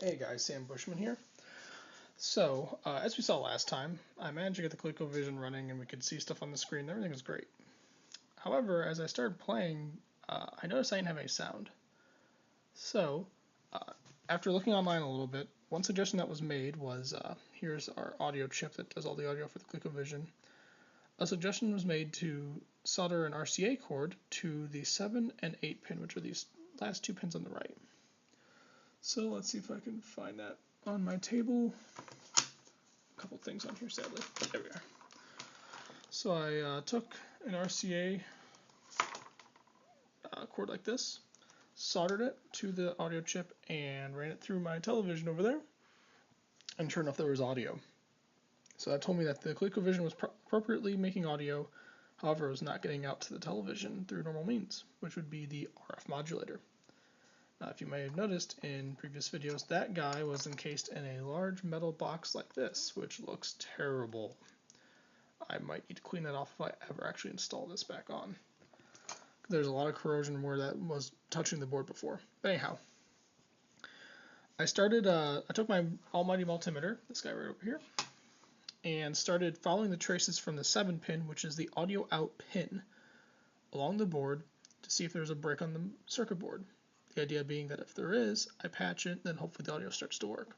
Hey guys, Sam Bushman here. So, as we saw last time, I managed to get the ColecoVision running and we could see stuff on the screen and everything was great. However, as I started playing, I noticed I didn't have any sound. So, uh, after looking online a little bit, one suggestion that was made was, here's our audio chip that does all the audio for the ColecoVision. A suggestion was made to solder an RCA cord to the 7 and 8 pin, which are these last two pins on the right. So let's see if I can find that on my table. A couple things on here, sadly. There we are. So I took an RCA cord like this, soldered it to the audio chip, and ran it through my television over there, and sure enough, there was audio. So that told me that the ColecoVision was appropriately making audio, however, it was not getting out to the television through normal means, which would be the RF modulator. Now, if you may have noticed in previous videos, that guy was encased in a large metal box like this, which looks terrible. I might need to clean that off if I ever actually install this back on. There's a lot of corrosion where that was touching the board before. But anyhow, I took my almighty multimeter, this guy right over here, and started following the traces from the 7 pin, which is the audio out pin, along the board to see if there's a break on the circuit board. The idea being that if there is, I patch it, then hopefully the audio starts to work.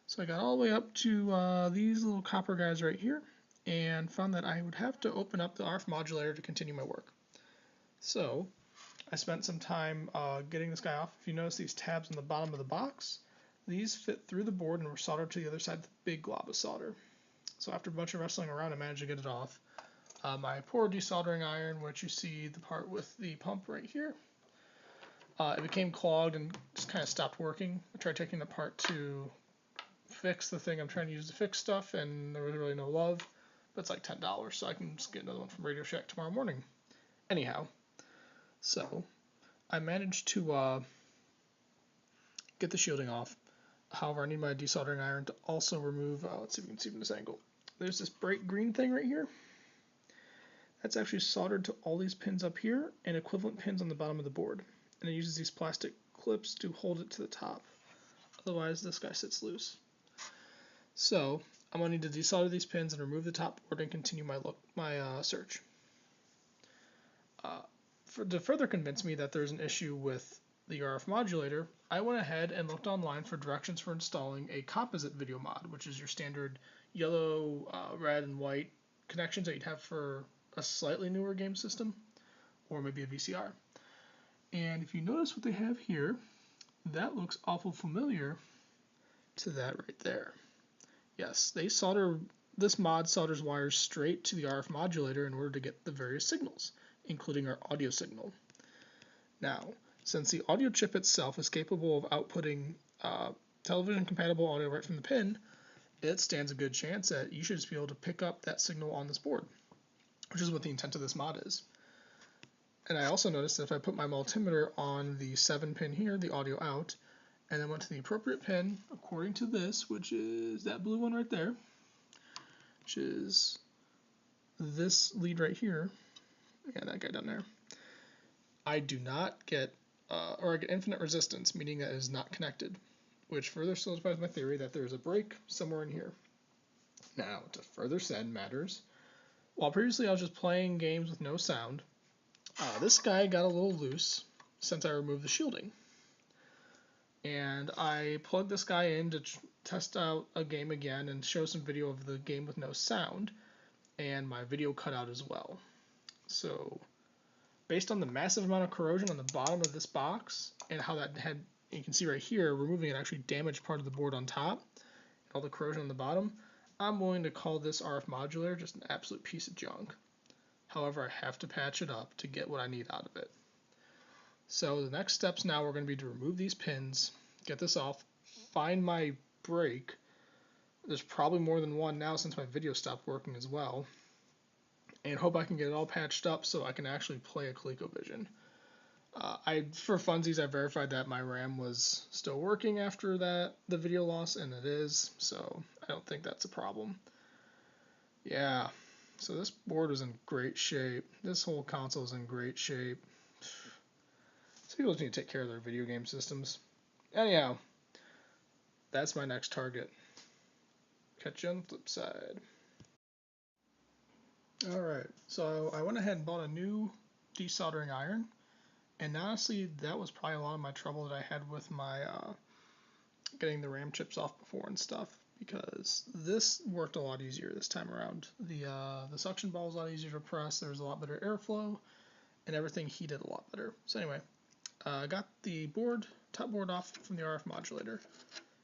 So I got all the way up to these little copper guys right here, and found that I would have to open up the RF modulator to continue my work. So I spent some time getting this guy off. If you notice these tabs on the bottom of the box, these fit through the board and were soldered to the other side of the big glob of solder. So after a bunch of wrestling around, I managed to get it off. My poor desoldering iron, which you see the part with the pump right here, it became clogged and just kind of stopped working. I tried taking it apart to fix the thing I'm trying to use to fix stuff, and there was really no love. But it's like $10, so I can just get another one from Radio Shack tomorrow morning. Anyhow, so I managed to get the shielding off. However, I need my desoldering iron to also remove, let's see if we can see from this angle. There's this bright green thing right here. That's actually soldered to all these pins up here and equivalent pins on the bottom of the board. And it uses these plastic clips to hold it to the top. Otherwise, this guy sits loose. So I'm going to need to desolder these pins and remove the top board and continue my search. To further convince me that there's an issue with the RF modulator, I went ahead and looked online for directions for installing a composite video mod, which is your standard yellow, red, and white connections that you'd have for a slightly newer game system, or maybe a VCR. And if you notice what they have here, that looks awful familiar to that right there. Yes, this mod solders wires straight to the RF modulator in order to get the various signals, including our audio signal. Now, since the audio chip itself is capable of outputting television compatible audio right from the pin, it stands a good chance that you should just be able to pick up that signal on this board, which is what the intent of this mod is. And I also noticed that if I put my multimeter on the 7 pin here, the audio out, and then went to the appropriate pin according to this, which is that blue one right there, which is this lead right here, and that guy down there, I do not get, or I get infinite resistance, meaning that it is not connected, which further solidifies my theory that there's a break somewhere in here. Now, to further send matters, while previously I was just playing games with no sound, this guy got a little loose since I removed the shielding. And I plugged this guy in to test out a game again and show some video of the game with no sound, and my video cut out as well. So, based on the massive amount of corrosion on the bottom of this box, and how that had, you can see right here, removing it actually damaged part of the board on top, all the corrosion on the bottom, I'm willing to call this RF modulator just an absolute piece of junk. However, I have to patch it up to get what I need out of it. So the next steps now are going to be to remove these pins, get this off, find my break. There's probably more than one now since my video stopped working as well. And hope I can get it all patched up so I can actually play a ColecoVision. For funsies, I verified that my RAM was still working after the video loss, and it is, so I don't think that's a problem. Yeah, so this board is in great shape. This whole console is in great shape. So people just need to take care of their video game systems. Anyhow, that's my next target. Catch you on the flip side. Alright, so I went ahead and bought a new desoldering iron, and honestly that was probably a lot of my trouble that I had with my getting the RAM chips off before and stuff, because this worked a lot easier this time around. The suction ball was a lot easier to press, there was a lot better airflow, and everything heated a lot better. So anyway, I got the top board off from the RF modulator.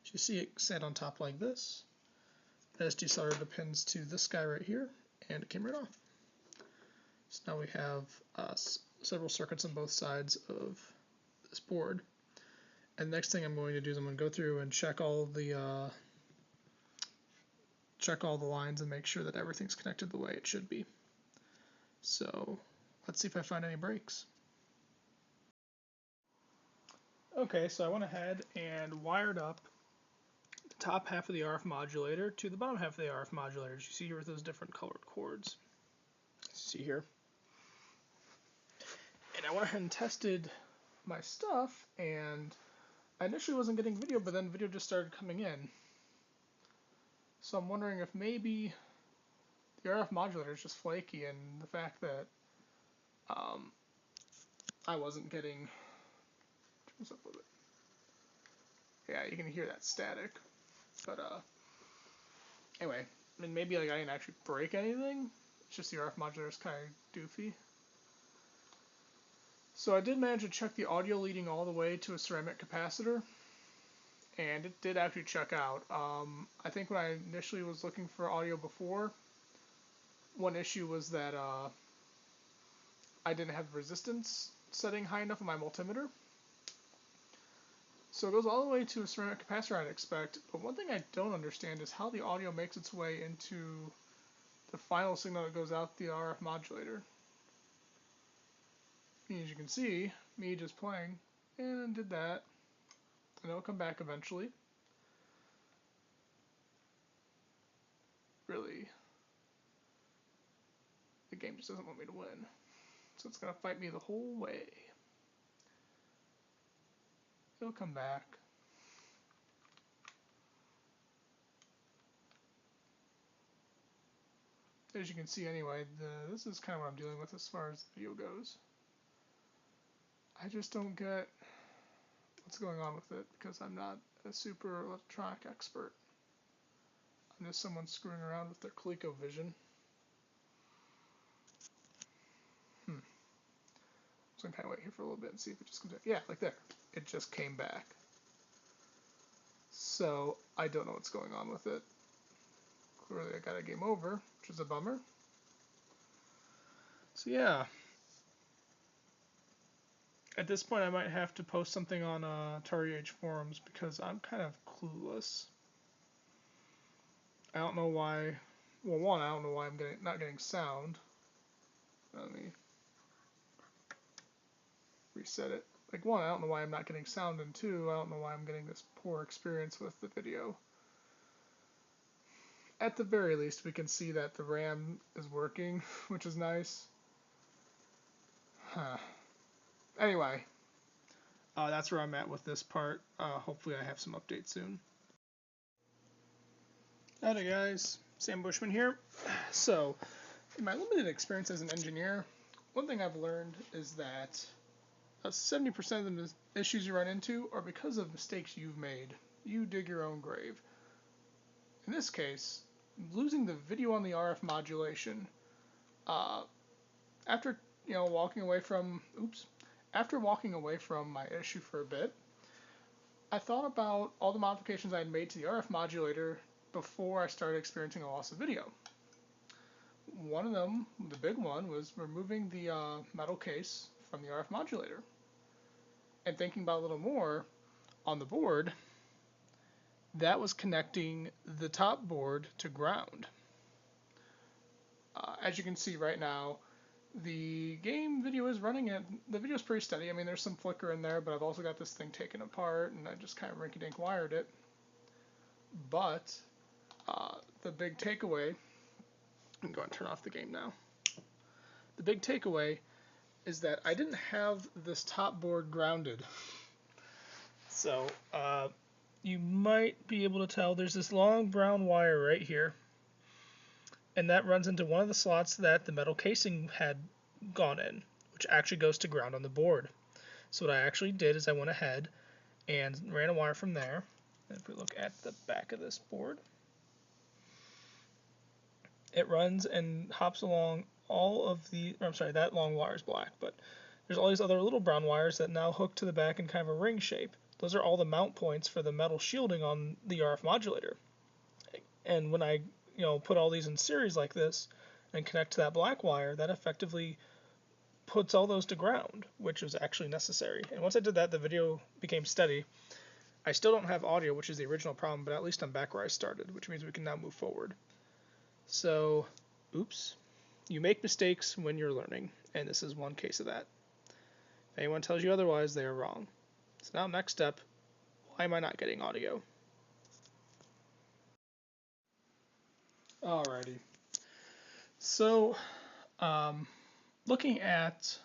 As you see, it sat on top like this. I just desoldered the pins to this guy right here, and it came right off. So now we have several circuits on both sides of this board. And the next thing I'm going to do is I'm going to go through and check all the lines and make sure that everything's connected the way it should be. So let's see if I find any breaks. Okay, so I went ahead and wired up the top half of the RF modulator to the bottom half of the RF modulator. As you see here with those different colored cords. See here. And I went ahead and tested my stuff, and I initially wasn't getting video, but then video just started coming in. So I'm wondering if maybe the RF modulator is just flaky, and the fact that I wasn't getting. Turn this up a little bit. Yeah, you can hear that static. But anyway, I mean, maybe like I didn't actually break anything. It's just the RF modulator is kind of doofy. So I did manage to check the audio leading all the way to a ceramic capacitor, and it did actually check out. I think when I initially was looking for audio before, one issue was that I didn't have resistance setting high enough on my multimeter. So it goes all the way to a ceramic capacitor, I'd expect, but one thing I don't understand is how the audio makes its way into the final signal that goes out the RF modulator. As you can see, me just playing, and did that, and it'll come back eventually. Really, the game just doesn't want me to win, so it's going to fight me the whole way. It'll come back. As you can see anyway, this is kind of what I'm dealing with as far as the video goes. I just don't get what's going on with it because I'm not a super electronic expert. I'm just someone screwing around with their ColecoVision. So I'm kind of wait here for a little bit and see if it just comes back. Yeah, like there. It just came back. So I don't know what's going on with it. Clearly I got a game over, which is a bummer. So yeah. At this point I might have to post something on Atari Age forums because I'm kind of clueless. I don't know why. Well, one, I don't know why I'm not getting sound. Let me reset it. Like, one, I don't know why I'm not getting sound, and two, I don't know why I'm getting this poor experience with the video. At the very least, we can see that the RAM is working, which is nice. Anyway, that's where I'm at with this part. Hopefully I have some updates soon. Howdy guys, Sam Bushman here. So, in my limited experience as an engineer, one thing I've learned is that 70% of the issues you run into are because of mistakes you've made. You dig your own grave. In this case, losing the video on the RF modulation, after walking away from my issue for a bit, I thought about all the modifications I had made to the RF modulator before I started experiencing a loss of video. One of them, the big one, was removing the metal case from the RF modulator. And thinking about it a little more, on the board, that was connecting the top board to ground. As you can see right now, the game video is running, and the video is pretty steady. I mean, there's some flicker in there, but I've also got this thing taken apart, and I just kind of rinky-dink wired it. But the big takeaway, I'm going to turn off the game now. The big takeaway is that I didn't have this top board grounded. So you might be able to tell there's this long brown wire right here, and that runs into one of the slots that the metal casing had gone in, which actually goes to ground on the board. So what I actually did is I went ahead and ran a wire from there. And if we look at the back of this board, it runs and hops along all of the, I'm sorry, that long wire is black, but there's all these other little brown wires that now hook to the back in kind of a ring shape. Those are all the mount points for the metal shielding on the RF modulator. And when I, put all these in series like this and connect to that black wire, that effectively puts all those to ground, which was actually necessary. And once I did that, the video became steady. I still don't have audio, which is the original problem, but at least I'm back where I started, which means we can now move forward. So, oops. You make mistakes when you're learning, and this is one case of that. If anyone tells you otherwise, they are wrong. So now, next step, why am I not getting audio? Alrighty. So, looking at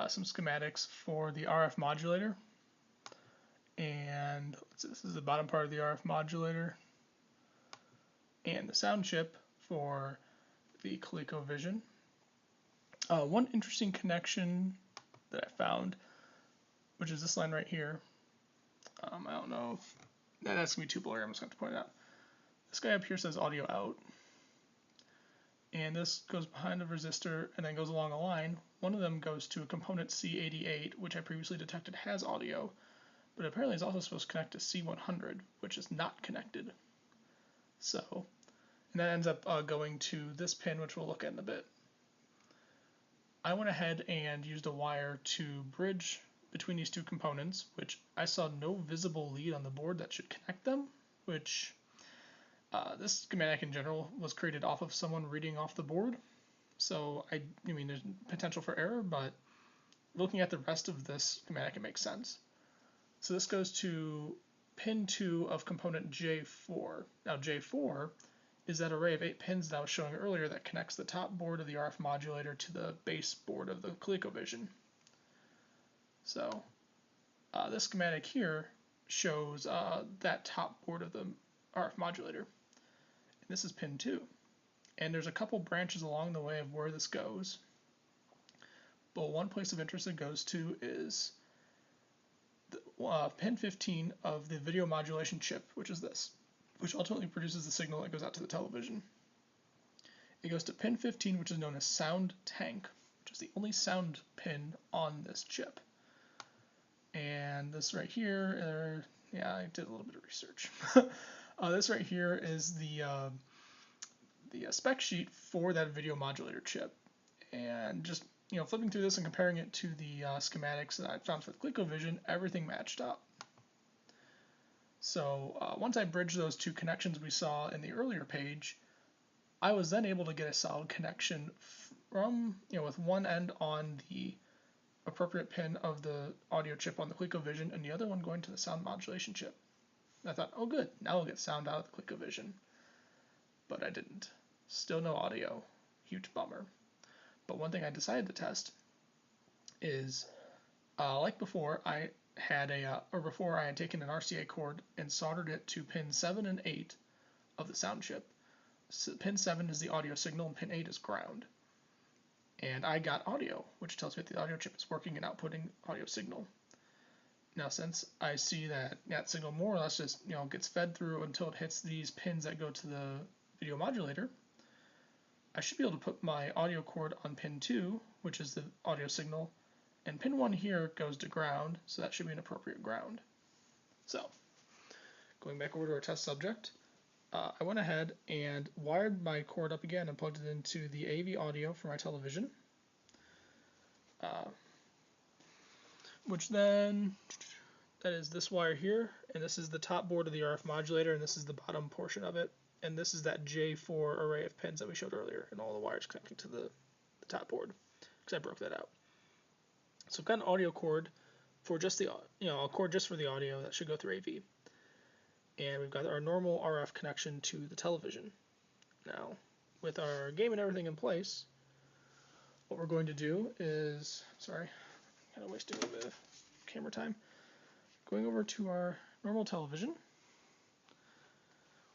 some schematics for the RF modulator, and this is the bottom part of the RF modulator, and the sound chip for the ColecoVision. One interesting connection that I found, which is this line right here. I don't know if that's going to be too blurry. I'm just going to have to point it out. This guy up here says audio out. And this goes behind a resistor and then goes along a line. One of them goes to a component C88, which I previously detected has audio, but apparently it's also supposed to connect to C100, which is not connected. So, and that ends up going to this pin, which we'll look at in a bit. I went ahead and used a wire to bridge between these two components, which I saw no visible lead on the board that should connect them, which this schematic in general was created off of someone reading off the board. So I mean, there's potential for error, but looking at the rest of this schematic, it makes sense. So this goes to pin 2 of component J4. Now J4 is that array of 8 pins that I was showing earlier that connects the top board of the RF modulator to the base board of the ColecoVision. So this schematic here shows that top board of the RF modulator. And this is pin 2. And there's a couple branches along the way of where this goes. But one place of interest it goes to is the, pin 15 of the video modulation chip, which is this, which ultimately produces the signal that goes out to the television. It goes to pin 15, which is known as sound tank, which is the only sound pin on this chip. And this right here, yeah, I did a little bit of research. This right here is the spec sheet for that video modulator chip. And just flipping through this and comparing it to the schematics that I found for the ColecoVision, everything matched up. So once I bridged those two connections we saw in the earlier page, I was then able to get a solid connection from, with one end on the appropriate pin of the audio chip on the ColecoVision and the other one going to the sound modulation chip. And I thought, oh good, now I'll get sound out of the ColecoVision. But I didn't. Still no audio. Huge bummer. But one thing I decided to test is, like before, I had before I had taken an RCA cord and soldered it to pin 7 and 8 of the sound chip. So pin 7 is the audio signal and pin 8 is ground. And I got audio, which tells me that the audio chip is working and outputting audio signal. Now, since I see that that signal more or less just gets fed through until it hits these pins that go to the video modulator, I should be able to put my audio cord on pin 2, which is the audio signal, and pin 1 here goes to ground, so that should be an appropriate ground. So, going back over to our test subject, I went ahead and wired my cord up again and plugged it into the AV audio for my television, which then, that is this wire here, and this is the top board of the RF modulator, and this is the bottom portion of it, and this is that J4 array of pins that we showed earlier, and all the wires connecting to the top board, because I broke that out. So I've got an audio cord for just the, a cord just for the audio that should go through AV. And we've got our normal RF connection to the television. Now, with our game and everything in place, what we're going to do is, sorry, kind of wasting a bit of camera time. Going over to our normal television,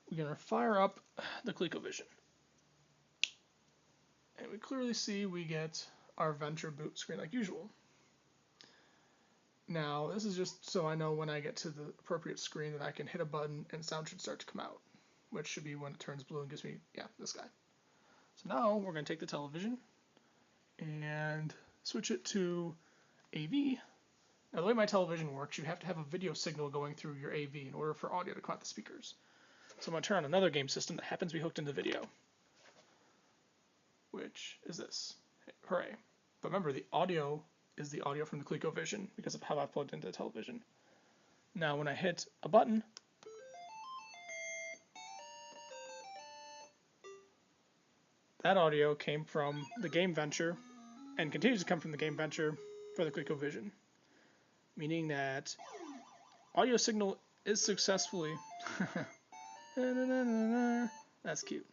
we're going to fire up the ColecoVision. And we clearly see we get our Venture boot screen like usual. Now, this is just so I know when I get to the appropriate screen that I can hit a button and sound should start to come out, which should be when it turns blue and gives me, yeah, this guy. So now we're going to take the television and switch it to AV. Now, the way my television works, you have to have a video signal going through your AV in order for audio to come out the speakers. So I'm going to turn on another game system that happens to be hooked into video, which is this. Hooray. But remember, the audio is the audio from the ColecoVision because of how I plugged into the television. Now, when I hit a button, that audio came from the game Venture and continues to come from the game Venture for the ColecoVision, meaning that audio signal is successfully that's cute.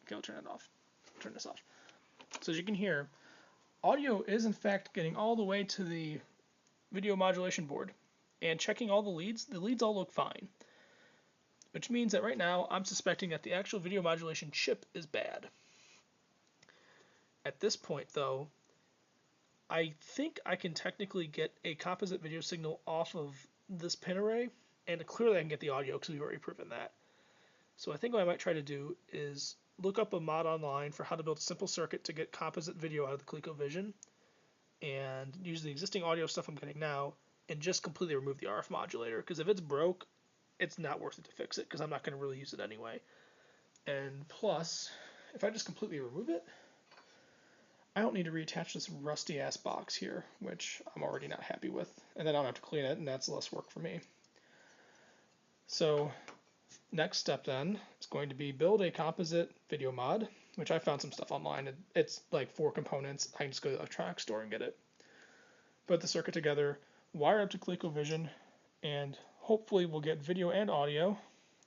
Okay, I'll turn it off. Turn this off. So as you can hear, audio is in fact getting all the way to the video modulation board and checking all the leads all look fine, which means that right now I'm suspecting that the actual video modulation chip is bad. At this point though, I think I can technically get a composite video signal off of this pin array, and clearly I can get the audio because we've already proven that. So I think what I might try to do is look up a mod online for how to build a simple circuit to get composite video out of the ColecoVision and use the existing audio stuff I'm getting now and just completely remove the RF modulator, because if it's broke, it's not worth it to fix it because I'm not going to really use it anyway. And plus, if I just completely remove it, I don't need to reattach this rusty ass box here, which I'm already not happy with, and then I don't have to clean it, and that's less work for me. So next step then is going to be build a composite video mod, which I found some stuff online. It's like 4 components. I can just go to the electronics store and get it. Put the circuit together, wire up to ColecoVision, and hopefully we'll get video and audio,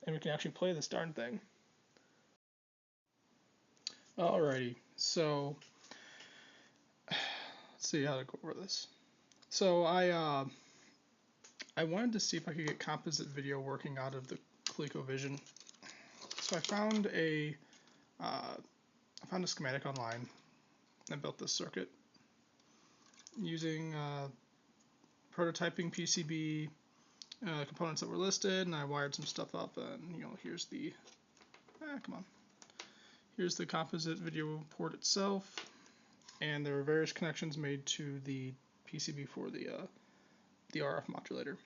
and we can actually play this darn thing. Alrighty, so let's see how to go over this. So I wanted to see if I could get composite video working out of the ColecoVision. So I found a schematic online and built this circuit using prototyping PCB components that were listed, and I wired some stuff up, and here's the here's the composite video port itself, and there were various connections made to the PCB for the RF modulator.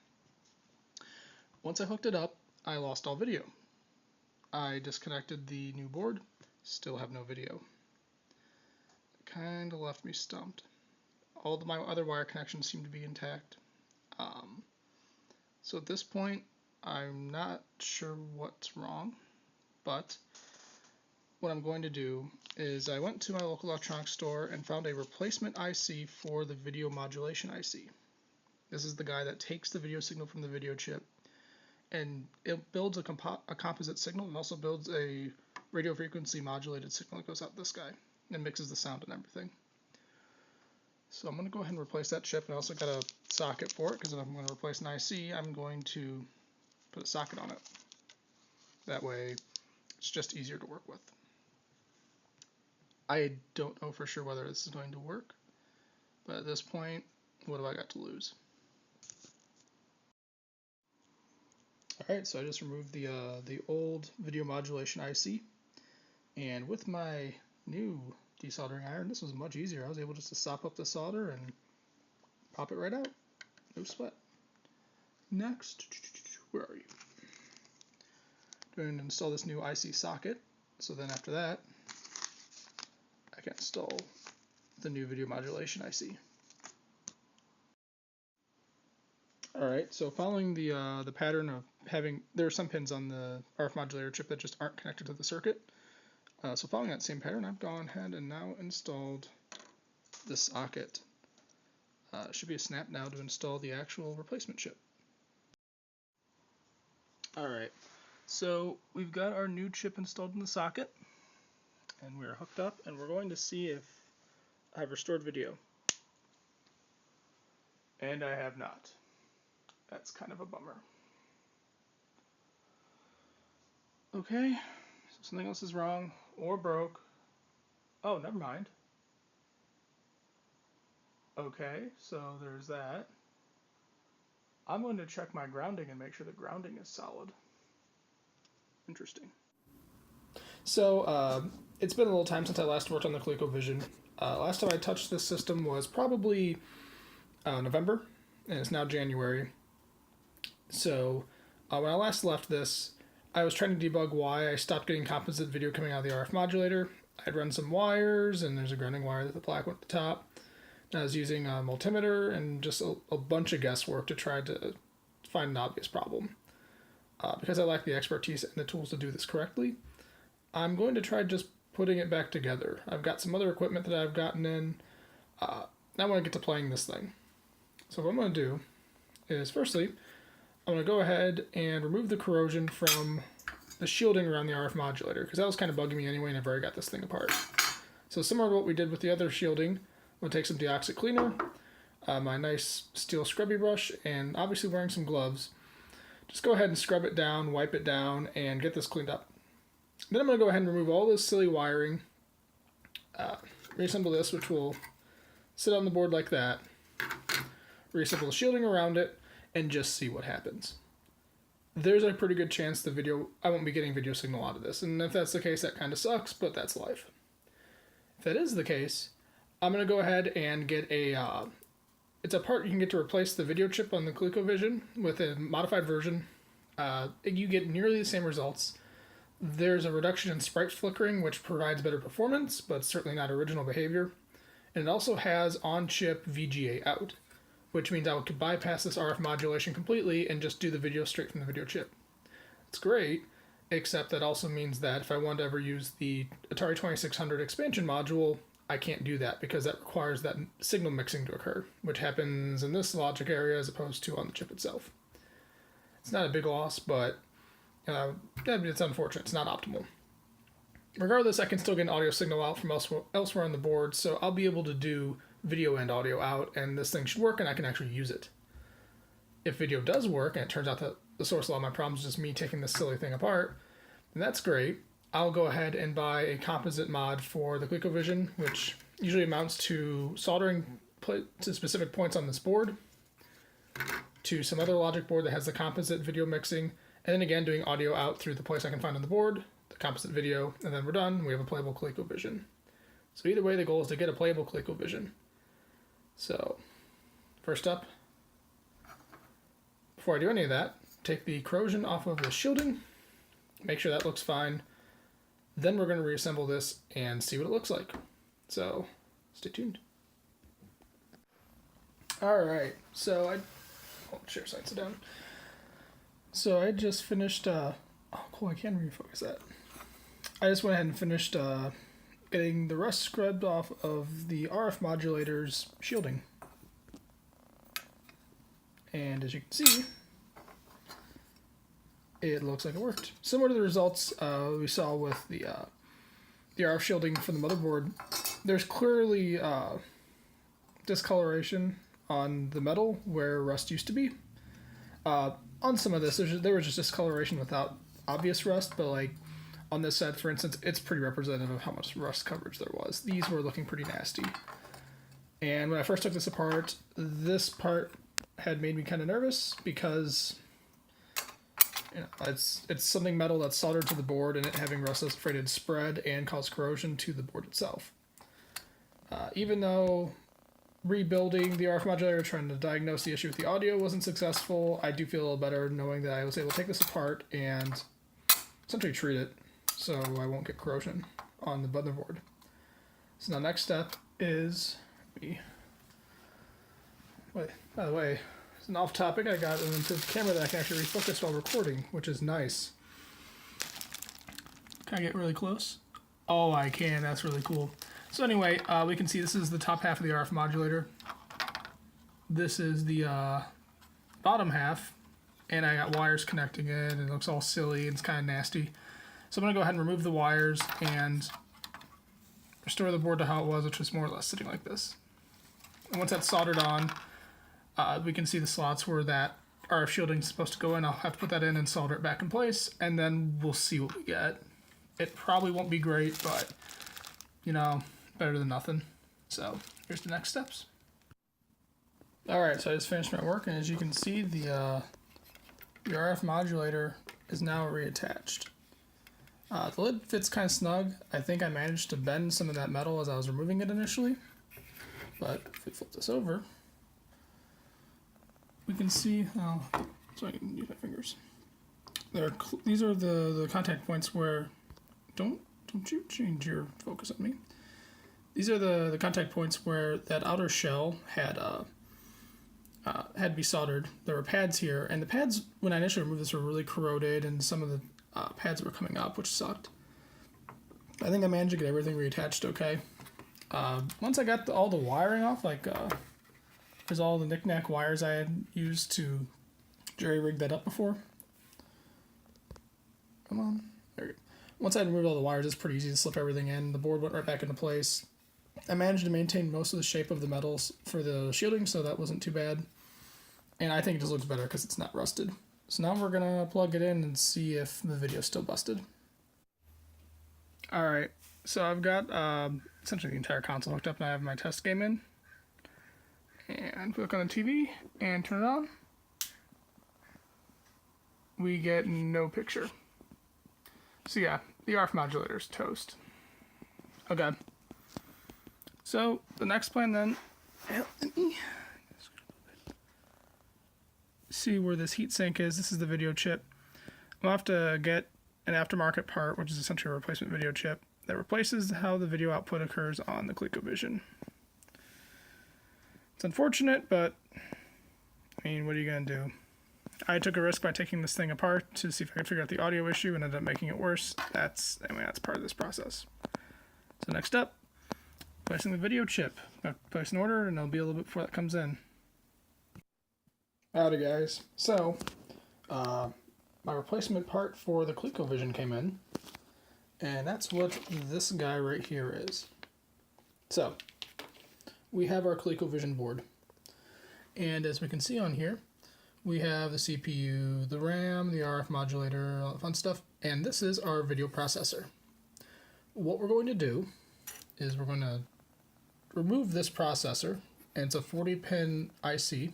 Once I hooked it up, I lost all video. I disconnected the new board, still have no video. It kind of left me stumped. All of my other wire connections seem to be intact. So at this point, I'm not sure what's wrong, but what I'm going to do is I went to my local electronics store and found a replacement IC for the video modulation IC. This is the guy that takes the video signal from the video chip, and it builds a composite signal and also builds a radio frequency modulated signal that goes out this guy and mixes the sound and everything. So I'm going to go ahead and replace that chip, and I also got a socket for it because if I'm going to replace an IC, I'm going to put a socket on it. That way it's just easier to work with. I don't know for sure whether this is going to work, but at this point, what have I got to lose? Alright, so I just removed the old video modulation IC, and with my new desoldering iron, this was much easier. I was able just to sop up the solder and pop it right out. No sweat. Next, where are you? Going to install this new IC socket. So then after that, I can install the new video modulation IC. Alright, so following the pattern of there are some pins on the RF modulator chip that just aren't connected to the circuit. So following that same pattern, I've gone ahead and now installed the socket. It should be a snap now to install the actual replacement chip. Alright, so we've got our new chip installed in the socket, and we're hooked up, and we're going to see if I've restored video. And I have not. That's kind of a bummer. Okay, so something else is wrong or broke. Oh, never mind. Okay, so there's that. I'm going to check my grounding and make sure the grounding is solid. Interesting. So, it's been a little time since I last worked on the ColecoVision. Last time I touched this system was probably November, and it's now January. So, when I last left this, I was trying to debug why I stopped getting composite video coming out of the RF modulator. I'd run some wires, and there's a grounding wire that the black went at the top. And I was using a multimeter and just a bunch of guesswork to try to find an obvious problem. Because I lack the expertise and the tools to do this correctly, I'm going to try just putting it back together. I've got some other equipment that I've gotten in. Now I want to get to playing this thing. So what I'm going to do is, firstly, I'm going to go ahead and remove the corrosion from the shielding around the RF modulator, because that was kind of bugging me anyway whenever I got this thing apart. So similar to what we did with the other shielding, I'm going to take some deoxit cleaner, my nice steel scrubby brush, and obviously wearing some gloves. Just go ahead and scrub it down, wipe it down, and get this cleaned up. Then I'm going to go ahead and remove all this silly wiring, reassemble this, which will sit on the board like that, reassemble the shielding around it, and just see what happens. There's a pretty good chance I won't be getting video signal out of this, and if that's the case, that kind of sucks, but that's life. If that is the case, I'm going to go ahead and get it's a part you can get to replace the video chip on the ColecoVision with a modified version. You get nearly the same results. There's a reduction in sprite flickering, which provides better performance, but certainly not original behavior. And it also has on-chip VGA out, which means I could bypass this RF modulation completely and just do the video straight from the video chip. It's great, except that also means that if I want to ever use the Atari 2600 expansion module, I can't do that because that requires that signal mixing to occur, which happens in this logic area as opposed to on the chip itself. It's not a big loss, but it's unfortunate. It's not optimal. Regardless, I can still get an audio signal out from elsewhere on the board, so I'll be able to do video and audio out, and this thing should work, and I can actually use it. If video does work, and it turns out that the source of all my problems is just me taking this silly thing apart, then that's great. I'll go ahead and buy a composite mod for the ColecoVision, which usually amounts to soldering to specific points on this board, to some other logic board that has the composite video mixing, and then again doing audio out through the place I can find on the board, the composite video, and then we're done. We have a playable ColecoVision. So either way, the goal is to get a playable ColecoVision. So, first up, before I do any of that, take the corrosion off of the shielding, make sure that looks fine. Then we're going to reassemble this and see what it looks like. So, stay tuned. Alright, so share side, sit down. So I just finished, oh cool, I can refocus that. I just went ahead and finished getting the rust scrubbed off of the RF modulator's shielding. And as you can see, it looks like it worked. Similar to the results we saw with the RF shielding from the motherboard, there's clearly discoloration on the metal where rust used to be. On some of this, there was just discoloration without obvious rust, but like on this side, for instance, it's pretty representative of how much rust coverage there was. These were looking pretty nasty. And when I first took this apart, this part had made me kind of nervous because it's something metal that's soldered to the board, and it having rust is afraid it'd spread and cause corrosion to the board itself. Even though rebuilding the RF modulator, trying to diagnose the issue with the audio wasn't successful, I do feel a little better knowing that I was able to take this apart and essentially treat it so I won't get corrosion on the motherboard. So now next step is by the way, it's an off topic. I got an improved camera that I can actually refocus while recording, which is nice. Can I get really close? Oh, I can. That's really cool. So anyway, we can see this is the top half of the RF modulator. This is the bottom half, and I got wires connecting it, and it looks all silly, and it's kind of nasty. So I'm going to go ahead and remove the wires and restore the board to how it was, which was more or less sitting like this. And once that's soldered on, we can see the slots where that RF shielding is supposed to go in. I'll have to put that in and solder it back in place, and then we'll see what we get. It probably won't be great, but, you know, better than nothing. So here's the next steps. Alright, so I just finished my work, and as you can see, the RF modulator is now reattached. The lid fits kind of snug. I think I managed to bend some of that metal as I was removing it initially. But if we flip this over, we can see how, so I can use my fingers. These are the contact points where, don't you change your focus on me. These are the contact points where that outer shell had to be soldered. There were pads here, and the pads, when I initially removed this, were really corroded, and some of the pads were coming up, which sucked. I think I managed to get everything reattached okay. Once I got all the wiring off, there's all the knick-knack wires I had used to jerry-rig that up before. Come on. There we go. Once I had removed all the wires, it's pretty easy to slip everything in. The board went right back into place. I managed to maintain most of the shape of the metals for the shielding, so that wasn't too bad. And I think it just looks better because it's not rusted. So now we're going to plug it in and see if the video's still busted. Alright, so I've got essentially the entire console hooked up, and I have my test game in. And we look on the TV and turn it on. We get no picture. So yeah, the RF modulator's toast. Okay. So the next plan then, let me see where this heatsink is. This is the video chip. I'll have to get an aftermarket part, which is essentially a replacement video chip, that replaces how the video output occurs on the ColecoVision. It's unfortunate, but I mean, what are you going to do? I took a risk by taking this thing apart to see if I could figure out the audio issue and ended up making it worse. That's part of this process. So next up, placing the video chip. I'll place an order, and it'll be a little bit before that comes in. Howdy guys. So, my replacement part for the ColecoVision came in, and that's what this guy right here is. So, we have our ColecoVision board, and as we can see on here, we have the CPU, the RAM, the RF modulator, all that fun stuff, and this is our video processor. What we're going to do is we're going to remove this processor, and it's a 40-pin IC.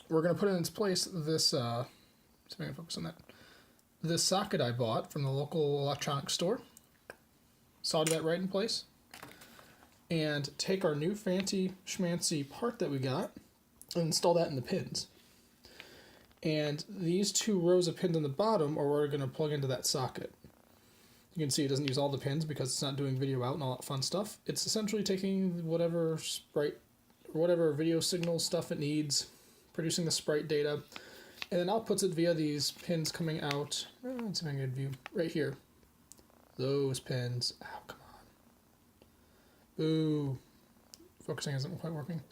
We're going to put in its place this, see if I can focus on that, this socket I bought from the local electronics store. Solder that right in place. And take our new fancy schmancy part that we got and install that in the pins. And these two rows of pins on the bottom are where we're going to plug into that socket. You can see it doesn't use all the pins because it's not doing video out and all that fun stuff. It's essentially taking whatever sprite or whatever video signal stuff it needs, producing the sprite data, and then outputs it via these pins coming out. Let's see if I can get a view right here. Those pins. Oh, come on. Boo. Focusing isn't quite working.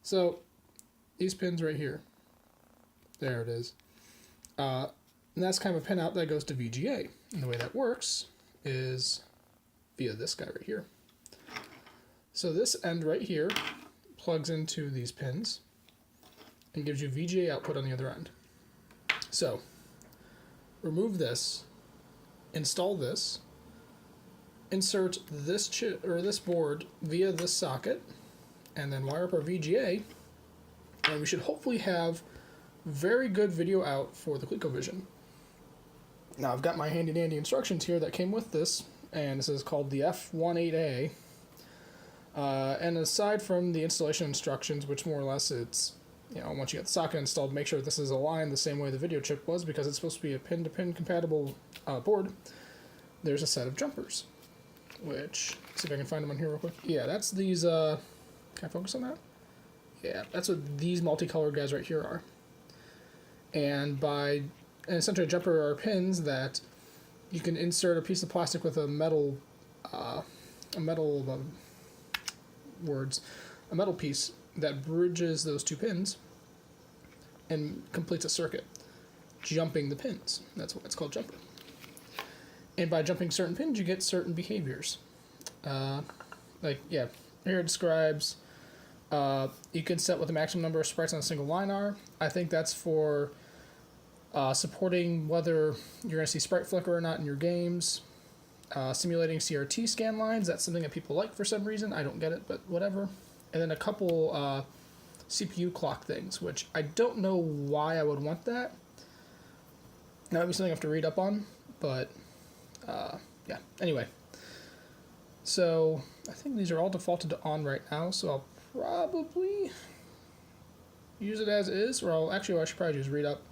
So these pins right here. There it is. And that's kind of a pin out that goes to VGA. And the way that works is via this guy right here. So this end right here plugs into these pins and gives you VGA output on the other end. So remove this, install this, insert this chip or this board via this socket, and then wire up our VGA, and we should hopefully have very good video out for the ColecoVision. Now I've got my handy dandy instructions here that came with this, and this is called the F18A. And aside from the installation instructions, which more or less it's, you know, once you get the socket installed, make sure this is aligned the same way the video chip was, because it's supposed to be a pin-to-pin compatible board. There's a set of jumpers, which, see if I can find them on here real quick. Yeah, that's these, can I focus on that? Yeah, that's what these multicolored guys right here are. And essentially a jumper are pins that you can insert a piece of plastic with a metal piece that bridges those two pins and completes a circuit, jumping the pins. That's what it's called, jumper. And by jumping certain pins, you get certain behaviors. Here it describes You can set what the maximum number of sprites on a single line are. I think that's for supporting whether you're going to see sprite flicker or not in your games. Simulating CRT scan lines, that's something that people like for some reason. I don't get it, but whatever. And then a couple CPU clock things, which I don't know why I would want that. That would be something I have to read up on, but yeah. Anyway, so I think these are all defaulted to on right now, so I'll probably use it as is, or what I should probably do is read up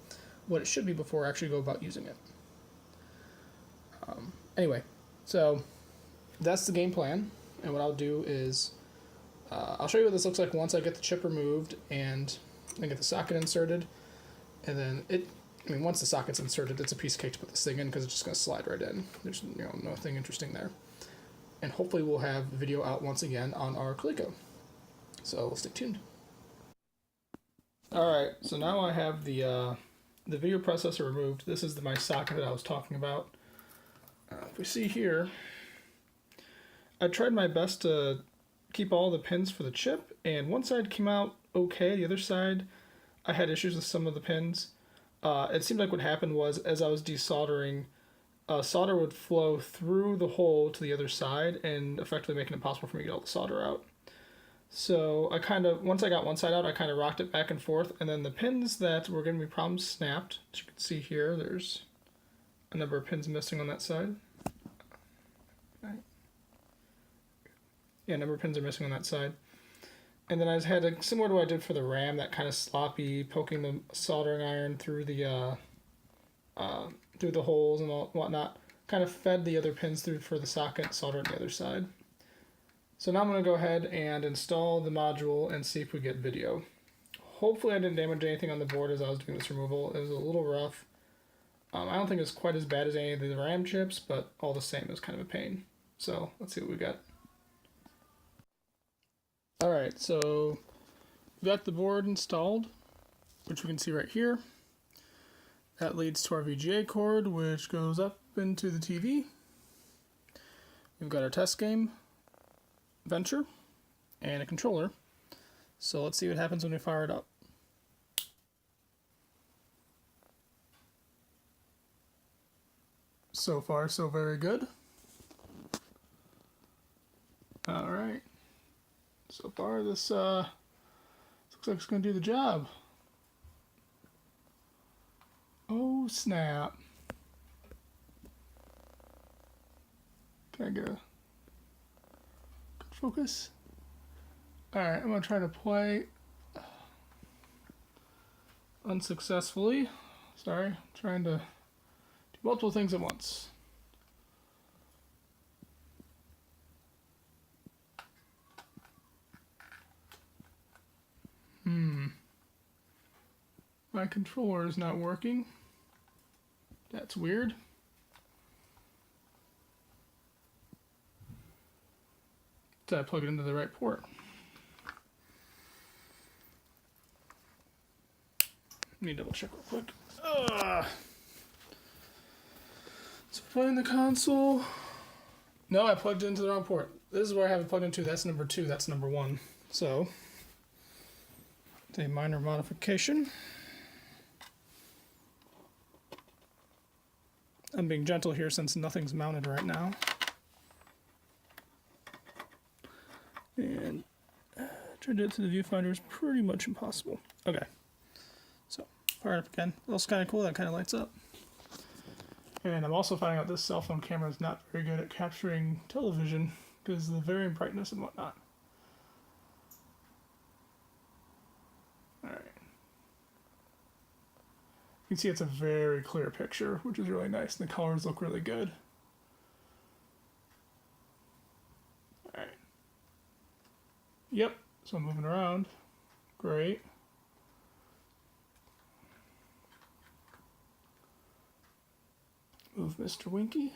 what it should be before I actually go about using it. Anyway, so that's the game plan, and what I'll do is I'll show you what this looks like once I get the chip removed and I get the socket inserted, and then once the socket's inserted, it's a piece of cake to put this thing in because it's just going to slide right in. There's nothing interesting there. And hopefully we'll have video out once again on our Coleco. So stay tuned. Alright, so now I have the video processor removed. This is my socket that I was talking about. If we see here, I tried my best to keep all the pins for the chip, and one side came out okay. The other side, I had issues with some of the pins. It seemed like what happened was, as I was desoldering, solder would flow through the hole to the other side and effectively making it impossible for me to get all the solder out. So once I got one side out, I kind of rocked it back and forth, and then the pins that were going to be problems snapped. As you can see here, there's a number of pins missing on that side. Okay. Yeah, a number of pins are missing on that side. And then I had similar to what I did for the RAM, that kind of sloppy poking the soldering iron through the holes and whatnot. Kind of fed the other pins through for the socket, solder on the other side. So now I'm going to go ahead and install the module and see if we get video. Hopefully I didn't damage anything on the board as I was doing this removal. It was a little rough. I don't think it's quite as bad as any of the RAM chips, but all the same, it was kind of a pain. So let's see what we got. Alright, so we got the board installed, which we can see right here. That leads to our VGA cord, which goes up into the TV. We've got our test game, Venture, and a controller. So let's see what happens when we fire it up. So far, so very good. Alright. So far, this looks like it's going to do the job. Oh, snap. Can I get a focus? Alright, I'm going to try to play unsuccessfully. Sorry, I'm trying to do multiple things at once. My controller is not working. That's weird. Did I plug it into the right port? Let me double check real quick. So playing the console. No, I plugged it into the wrong port. This is where I have it plugged into. That's number 2. That's number 1. So it's a minor modification. I'm being gentle here since nothing's mounted right now. And trying to do it to the viewfinder is pretty much impossible. Okay. So, fire it up again. That's kind of cool. That kind of lights up. And I'm also finding out this cell phone camera is not very good at capturing television because of the varying brightness and whatnot. Alright. You can see it's a very clear picture, which is really nice, and the colors look really good. Alright. Yep, so I'm moving around. Great. Move Mr. Winky.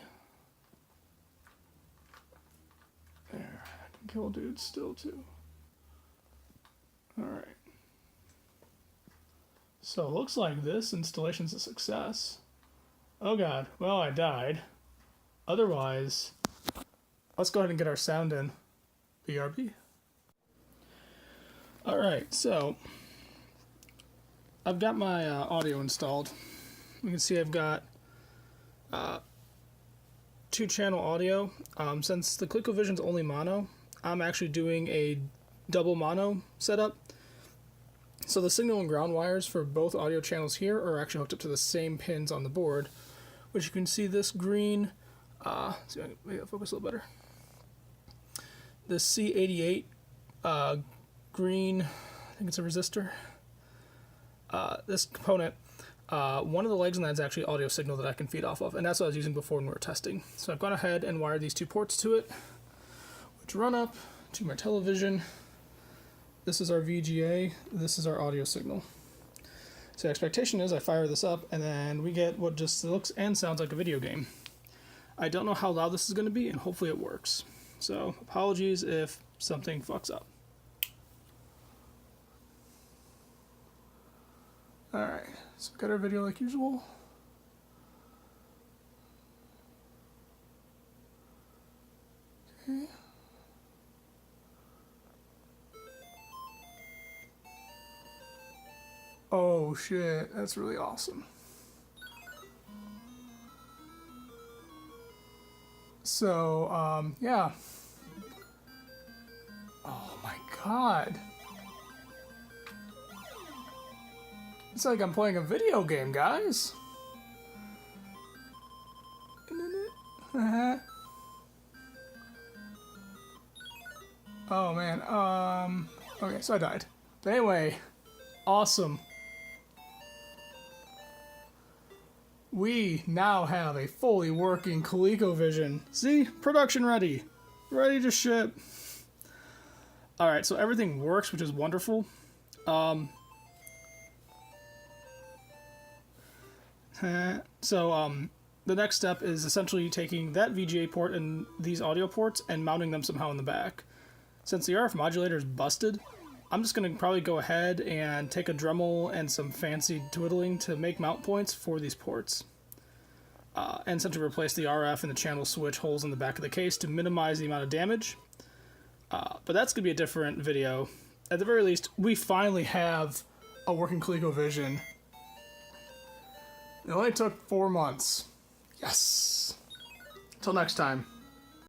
There, I can kill dudes still too. Alright. So it looks like this installation's a success. Oh god, well I died. Otherwise, let's go ahead and get our sound in. BRB. Alright, so I've got my audio installed. You can see I've got 2-channel audio. Since the ColecoVision's only mono, I'm actually doing a double mono setup. So the signal and ground wires for both audio channels here are actually hooked up to the same pins on the board, which you can see this green, see if I can make it focus a little better. This C88 green, I think it's a resistor. This component, one of the legs on that is actually audio signal that I can feed off of, and that's what I was using before when we were testing. So I've gone ahead and wired these 2 ports to it, which run up to my television. This is our VGA, this is our audio signal. So the expectation is I fire this up and then we get what just looks and sounds like a video game. I don't know how loud this is going to be, and hopefully it works. So apologies if something fucks up. Alright, so we got our video like usual. Okay. Oh shit, that's really awesome. So, yeah. Oh my god. It's like I'm playing a video game, guys. Oh man, okay, so I died. But anyway, awesome. We now have a fully working ColecoVision. See? Production ready. Ready to ship. Alright, so everything works, which is wonderful. The next step is essentially taking that VGA port and these audio ports and mounting them somehow in the back. Since the RF modulator is busted, I'm just going to probably go ahead and take a Dremel and some fancy twiddling to make mount points for these ports. And essentially replace the RF and the channel switch holes in the back of the case to minimize the amount of damage. But that's going to be a different video. At the very least, we finally have a working ColecoVision. It only took 4 months. Yes! Till next time.